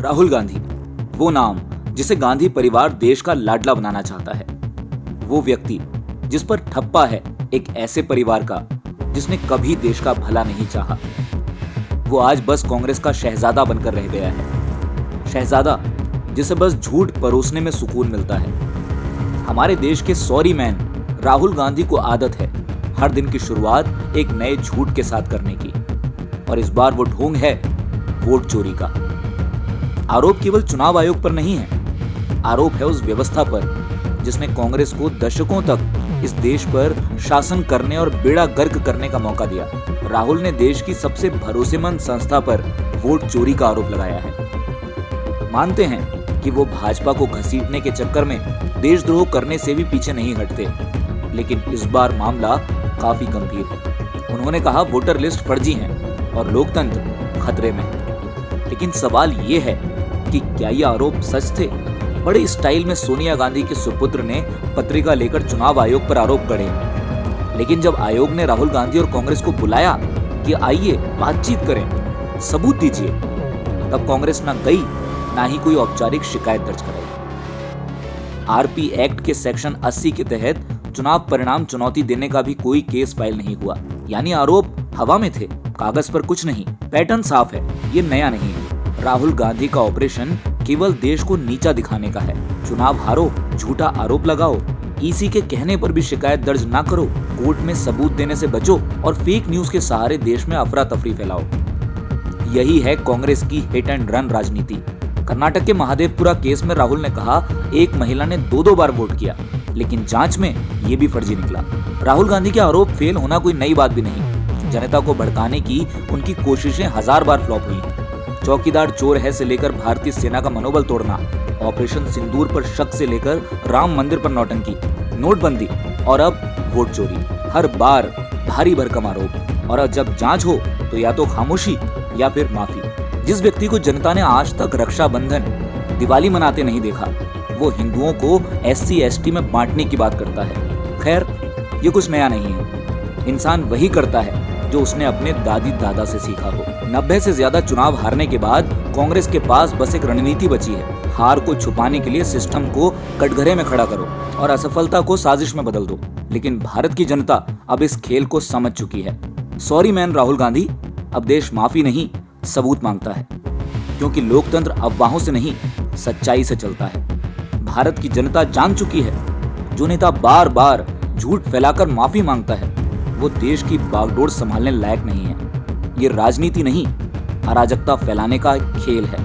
राहुल गांधी, वो नाम जिसे गांधी परिवार देश का लाडला बनाना चाहता है। वो व्यक्ति जिस पर ठप्पा है एक ऐसे परिवार का जिसने कभी देश का भला नहीं चाहा। वो आज बस कांग्रेस का शहजादा बनकर रह गया है। शहजादा जिसे बस झूठ परोसने में सुकून मिलता है। हमारे देश के सॉरी मैन राहुल गांधी को आदत है हर दिन की शुरुआत एक नए झूठ के साथ करने की, और इस बार वो ढोंग है वोट चोरी का। आरोप केवल चुनाव आयोग पर नहीं है, आरोप है उस व्यवस्था पर जिसने कांग्रेस को दशकों तक इस देश पर शासन करने और बेड़ा गर्क करने का मौका दिया। राहुल ने देश की सबसे भरोसेमंद संस्था पर वोट चोरी का आरोप लगाया है। मानते हैं कि वो भाजपा को घसीटने के चक्कर में देशद्रोह करने से भी पीछे नहीं हटते, लेकिन इस बार मामला काफी गंभीर है। उन्होंने कहा वोटर लिस्ट फर्जी है और लोकतंत्र खतरे में है। लेकिन सवाल ये है कि क्या ये आरोप सच थे? बड़े स्टाइल में सोनिया गांधी के सुपुत्र ने पत्रिका लेकर चुनाव आयोग पर आरोप गढ़े, लेकिन जब आयोग ने राहुल गांधी और कांग्रेस को बुलाया कि आइए बातचीत करें, सबूत दीजिए, तब कांग्रेस ना गई ना ही कोई औपचारिक शिकायत दर्ज कराई। आरपी एक्ट के सेक्शन 80 के तहत चुनाव परिणाम चुनौती देने का भी कोई केस फाइल नहीं हुआ। यानी आरोप हवा में थे, कागज पर कुछ नहीं। पैटर्न साफ है, ये नया नहीं है। राहुल गांधी का ऑपरेशन केवल देश को नीचा दिखाने का है। चुनाव हारो, झूठा आरोप लगाओ, ईसी के कहने पर भी शिकायत दर्ज ना करो, कोर्ट में सबूत देने से बचो और फेक न्यूज के सहारे देश में अफरा तफरी फैलाओ। यही है कांग्रेस की हिट एंड रन राजनीति। कर्नाटक के महादेवपुरा केस में राहुल ने कहा एक महिला ने दो बार वोट किया, लेकिन जांच में ये भी फर्जी निकला। राहुल गांधी के आरोप फेल होना कोई नई बात भी नहीं। जनता को भड़काने की उनकी कोशिशें 1000 बार फ्लॉप हुई। चौकीदार चोर है से लेकर भारतीय सेना का मनोबल तोड़ना, ऑपरेशन सिंदूर पर शक से लेकर राम मंदिर पर नौटंकी, नोटबंदी और अब वोट चोरी, हर बार भारी भरकम आरोप। और जब जांच हो तो या तो खामोशी या फिर माफी। जिस व्यक्ति को जनता ने आज तक रक्षाबंधन, दिवाली मनाते नहीं देखा, वो हिंदुओं को SC ST में बांटने की बात करता है। खैर, ये कुछ नया नहीं है। इंसान वही करता है जो उसने अपने दादी दादा से सीखा हो। 90 से ज्यादा चुनाव हारने के बाद कांग्रेस के पास बस एक रणनीति बची है। हार को छुपाने के लिए सिस्टम को कटघरे में खड़ा करो और असफलता को साजिश में बदल दो। लेकिन भारत की जनता अब इस खेल को समझ चुकी है। सॉरी मैन राहुल गांधी, अब देश माफी नहीं सबूत मांगता है, क्योंकि लोकतंत्र अफवाहों से नहीं सच्चाई से चलता है। भारत की जनता जान चुकी है, जो नेता बार बार झूठ फैलाकर माफी मांगता है वो देश की बागडोर संभालने लायक नहीं है। ये राजनीति नहीं, अराजकता फैलाने का खेल है।